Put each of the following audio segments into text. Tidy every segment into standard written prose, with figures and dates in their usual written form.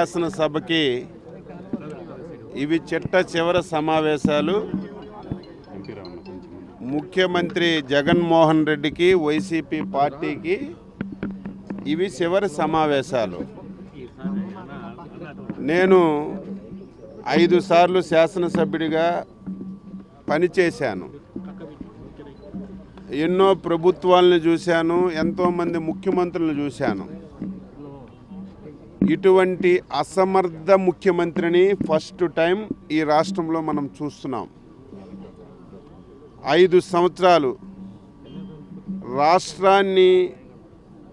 శాసనసభకి ఇవి చిట్ట చివరి సమావేశాలు. ముఖ్యమంత్రి జగన్మోహన్ రెడ్డికి, వైసీపీ పార్టీకి ఇవి చివరి సమావేశాలు. నేను 5 సార్లు శాసనసభ్యుడిగా పనిచేశాను. ఎన్నో ప్రభుత్వాలను చూశాను, ఎంతోమంది ముఖ్యమంత్రులను చూశాను. ఇటువంటి అసమర్థ ముఖ్యమంత్రిని ఫస్ట్ టైం ఈ రాష్ట్రంలో మనం చూస్తున్నాం. 5 సంవత్సరాలు రాష్ట్రాన్ని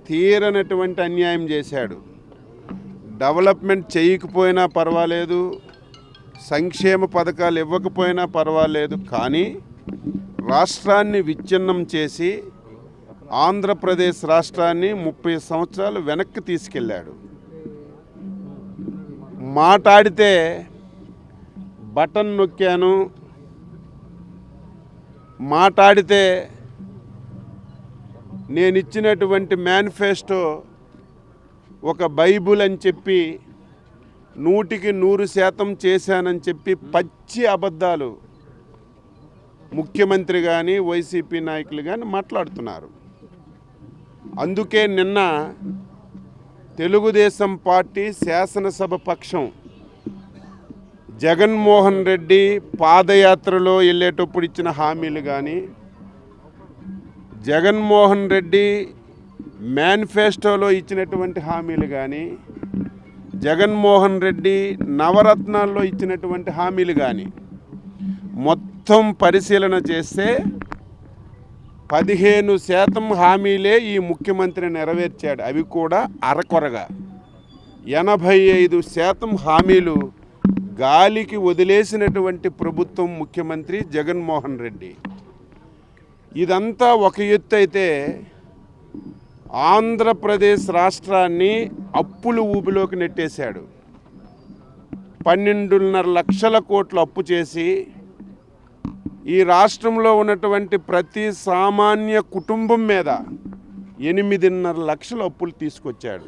తీరనటువంటి అన్యాయం చేశాడు. డెవలప్మెంట్ చేయకపోయినా పర్వాలేదు, సంక్షేమ పథకాలు ఇవ్వకపోయినా పర్వాలేదు, కానీ రాష్ట్రాన్ని విచ్ఛిన్నం చేసి ఆంధ్రప్రదేశ్ రాష్ట్రాన్ని 30 సంవత్సరాలు వెనక్కి తీసుకెళ్ళాడు. మాట్లాడితే బటన్ నొక్కాను, మాట్లాడితే నేను ఇచ్చినటువంటి మేనిఫెస్టో ఒక బైబుల్ అని చెప్పి 100కి 100% చేశానని చెప్పి పచ్చి అబద్ధాలు ముఖ్యమంత్రి కానీ వైసీపీ నాయకులు కానీ మాట్లాడుతున్నారు. అందుకే నిన్న తెలుగుదేశం పార్టీ శాసనసభ పక్షం జగన్మోహన్ రెడ్డి పాదయాత్రలో వెళ్ళేటప్పుడు ఇచ్చిన హామీలు కానీ, జగన్మోహన్ రెడ్డి మేనిఫెస్టోలో ఇచ్చినటువంటి హామీలు కానీ, జగన్మోహన్ రెడ్డి నవరత్నాల్లో ఇచ్చినటువంటి హామీలు కానీ మొత్తం పరిశీలన చేస్తే 15% హామీలే ఈ ముఖ్యమంత్రి నెరవేర్చాడు. అవి కూడా అరకొరగా. 85% హామీలు గాలికి వదిలేసినటువంటి ప్రభుత్వం ముఖ్యమంత్రి జగన్మోహన్ రెడ్డి. ఇదంతా ఒక ఎత్తు అయితే, ఆంధ్రప్రదేశ్ రాష్ట్రాన్ని అప్పుల ఊబిలోకి నెట్టేశాడు. 12.5 లక్షల కోట్లు అప్పు చేసి ఈ రాష్ట్రంలో ఉన్నటువంటి ప్రతి సామాన్య కుటుంబం మీద 8.5 లక్షల అప్పులు తీసుకొచ్చాడు.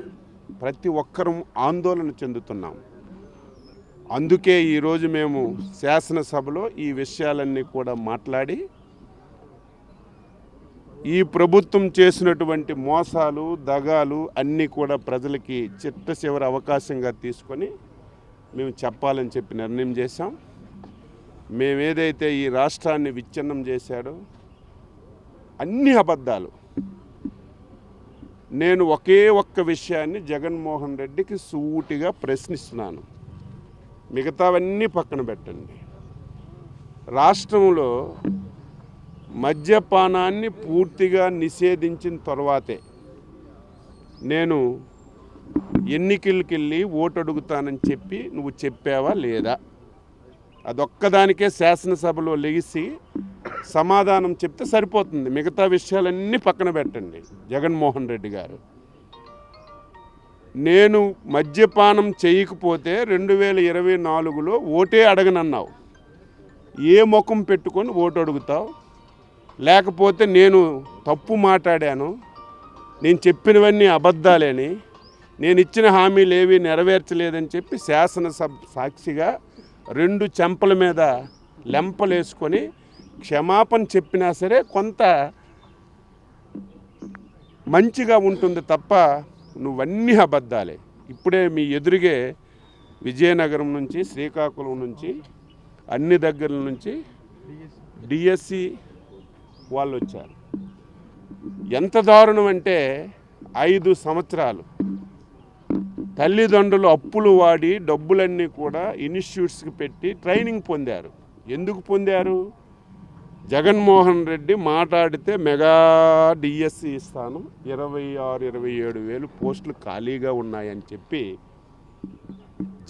ప్రతి ఒక్కరూ ఆందోళన చెందుతున్నాం. అందుకే ఈరోజు మేము శాసనసభలో ఈ విషయాలన్నీ కూడా మాట్లాడి, ఈ ప్రభుత్వం చేసినటువంటి మోసాలు, దగాలు అన్నీ కూడా ప్రజలకి చిట్ట చివరి అవకాశంగా తీసుకొని మేము చెప్పాలని చెప్పి నిర్ణయం చేశాం. మేమేదైతే ఈ రాష్ట్రాన్ని విచ్ఛిన్నం చేశాడో అన్ని అబద్ధాలు. నేను ఒకే ఒక్క విషయాన్ని జగన్మోహన్ రెడ్డికి సూటిగా ప్రశ్నిస్తున్నాను, మిగతావన్నీ పక్కన పెట్టండి. రాష్ట్రంలో మద్యపానాన్ని పూర్తిగా నిషేధించిన తర్వాతే నేను ఎన్నికలకి వెళ్ళి ఓటు అడుగుతానని చెప్పి నువ్వు చెప్పావా లేదా? అదొక్కదానికే శాసనసభలో లెగిసి సమాధానం చెప్తే సరిపోతుంది. మిగతా విషయాలన్నీ పక్కన పెట్టండి. జగన్మోహన్ రెడ్డి గారు, నేను మద్యపానం చేయకపోతే 2024లో ఓటే అడగనన్నావు. ఏ ముఖం పెట్టుకొని ఓటు అడుగుతావు? లేకపోతే నేను తప్పు మాట్లాడాను, నేను చెప్పినవన్నీ అబద్ధాలేని, నేను ఇచ్చిన హామీలు ఏవి నెరవేర్చలేదని చెప్పి శాసనసభ సాక్షిగా 2 చెంపల మీద లెంపలేసుకొని క్షమాపణ చెప్పినా సరే కొంత మంచిగా ఉంటుంది తప్ప నువ్వన్నీ అబద్ధాలే. ఇప్పుడే మీ ఎదురుగే విజయనగరం నుంచి, శ్రీకాకుళం నుంచి, అన్ని దగ్గర నుంచి డిఎస్సి వాళ్ళు వచ్చారు. ఎంత దారుణం అంటే 5 సంవత్సరాలు తల్లిదండ్రులు అప్పులు వాడి డబ్బులన్నీ కూడా ఇన్స్టిట్యూట్స్కి పెట్టి ట్రైనింగ్ పొందారు. ఎందుకు పొందారు? జగన్మోహన్ రెడ్డి మాట్లాడితే మెగా డిఎస్సి ఇస్తాను, 26-27 వేలు పోస్టులు ఖాళీగా ఉన్నాయని చెప్పి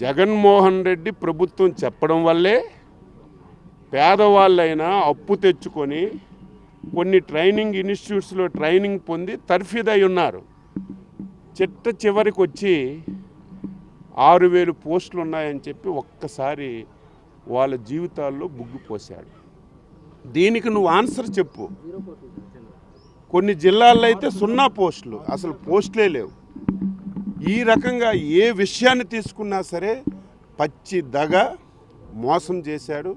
జగన్మోహన్ రెడ్డి ప్రభుత్వం చెప్పడం వల్లే పేదవాళ్ళైనా అప్పు తెచ్చుకొని కొన్ని ట్రైనింగ్ ఇన్స్టిట్యూట్స్లో ట్రైనింగ్ పొంది తర్ఫీదై ఉన్నారు. చిట్ట చివరికి వచ్చి 6,000 పోస్టులు ఉన్నాయని చెప్పి ఒక్కసారి వాళ్ళ జీవితాల్లో బుగ్గిపోశాడు. దీనికి నువ్వు ఆన్సర్ చెప్పు. కొన్ని జిల్లాల్లో అయితే 0 పోస్టులు, అసలు పోస్టులే లేవు. ఈ రకంగా ఏ విషయాన్ని తీసుకున్నా సరే పచ్చి దగ మోసం చేశాడు.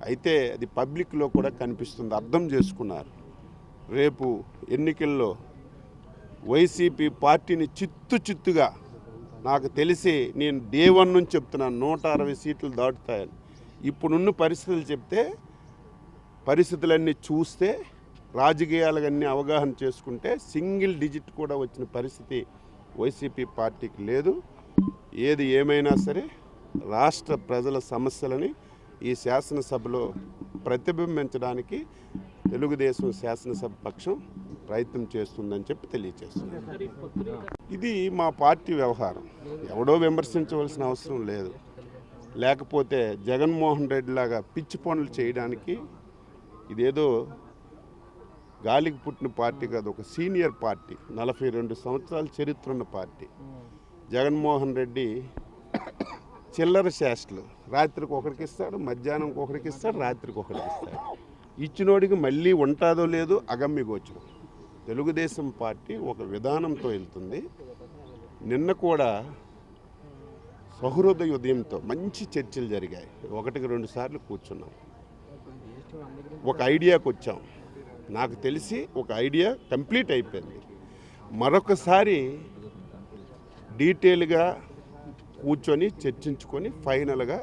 అయితే అది పబ్లిక్లో కూడా కనిపిస్తుంది, అర్థం చేసుకున్నారు. రేపు ఎన్నికల్లో వైసీపీ పార్టీని చిత్తుగా నాకు తెలిసి నేను డే 1 నుంచి చెప్తున్నాను 160 సీట్లు దాటుతాయని. ఇప్పుడున్న పరిస్థితులు చెప్తే పరిస్థితులన్నీ చూస్తే రాజకీయాలన్నీ అవగాహన చేసుకుంటే సింగిల్ డిజిట్ కూడా వచ్చిన పరిస్థితి వైసీపీ పార్టీకి లేదు. ఏది ఏమైనా సరే రాష్ట్ర ప్రజల సమస్యలని ఈ శాసనసభలో ప్రతిబింబించడానికి తెలుగుదేశం శాసనసభ పక్షం ప్రయత్నం చేస్తుందని చెప్పి తెలియజేస్తుంది. ఇది మా పార్టీ వ్యవహారం, ఎవడో విమర్శించవలసిన అవసరం లేదు. లేకపోతే జగన్మోహన్ రెడ్డి లాగా పిచ్చి పనులు చేయడానికి ఇదేదో గాలికి పుట్టిన పార్టీ కాదు, ఒక సీనియర్ పార్టీ, 42 సంవత్సరాల చరిత్ర ఉన్న పార్టీ. జగన్మోహన్ రెడ్డి చిల్లర శాస్త్రులు, రాత్రికి ఒకరికి ఇస్తాడు, మధ్యాహ్నంకి ఒకరికి ఇస్తాడు, రాత్రికి ఒకరికి ఇస్తాడు. ఇచ్చినోడికి మళ్ళీ ఉంటుందో లేదో అగమ్యగోచరం. తెలుగుదేశం పార్టీ ఒక విధానంతో వెళ్తుంది. నిన్న కూడా సహృదయ ఉదయంతో మంచి చర్చలు జరిగాయి. 1-2 సార్లు కూర్చున్నాం, ఒక ఐడియాకి వచ్చాం. నాకు తెలిసి ఒక ఐడియా కంప్లీట్ అయిపోయింది. మరొకసారి డీటెయిల్గా కూర్చొని చర్చించుకొని ఫైనల్గా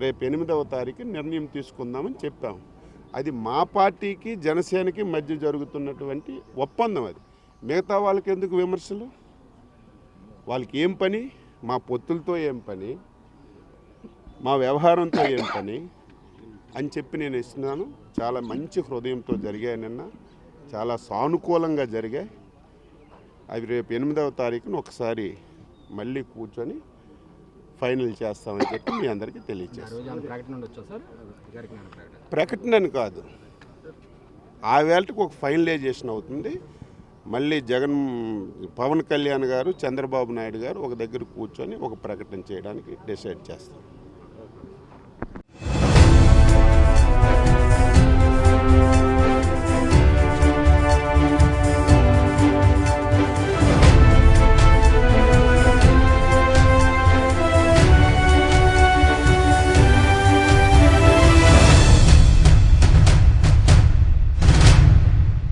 రేపు 8వ తారీఖు నిర్ణయం తీసుకుందామని చెప్పాం. అది మా పార్టీకి జనసేనకి మధ్య జరుగుతున్నటువంటి ఒప్పందం. అది మిగతా వాళ్ళకి ఎందుకు విమర్శలు? వాళ్ళకి ఏం పని? మా పొత్తులతో ఏం పని, మా వ్యవహారంతో ఏం పని అని చెప్పి నేను ఇస్తున్నాను. చాలా మంచి హృదయంతో జరిగాయి, నిన్న చాలా సానుకూలంగా జరిగాయి. అవి రేపు 8వ తారీఖున ఒకసారి మళ్ళీ కూర్చొని ఫైనల్ చేస్తామని చెప్పి మీ అందరికీ తెలియజేస్తాను. ప్రకటన అని కాదు, ఆ వేళకి ఒక ఫైనలైజేషన్ అవుతుంది. మళ్ళీ పవన్ కళ్యాణ్ గారు, చంద్రబాబు నాయుడు గారు ఒక దగ్గర కూర్చొని ఒక ప్రకటన చేయడానికి డిసైడ్ చేస్తారు.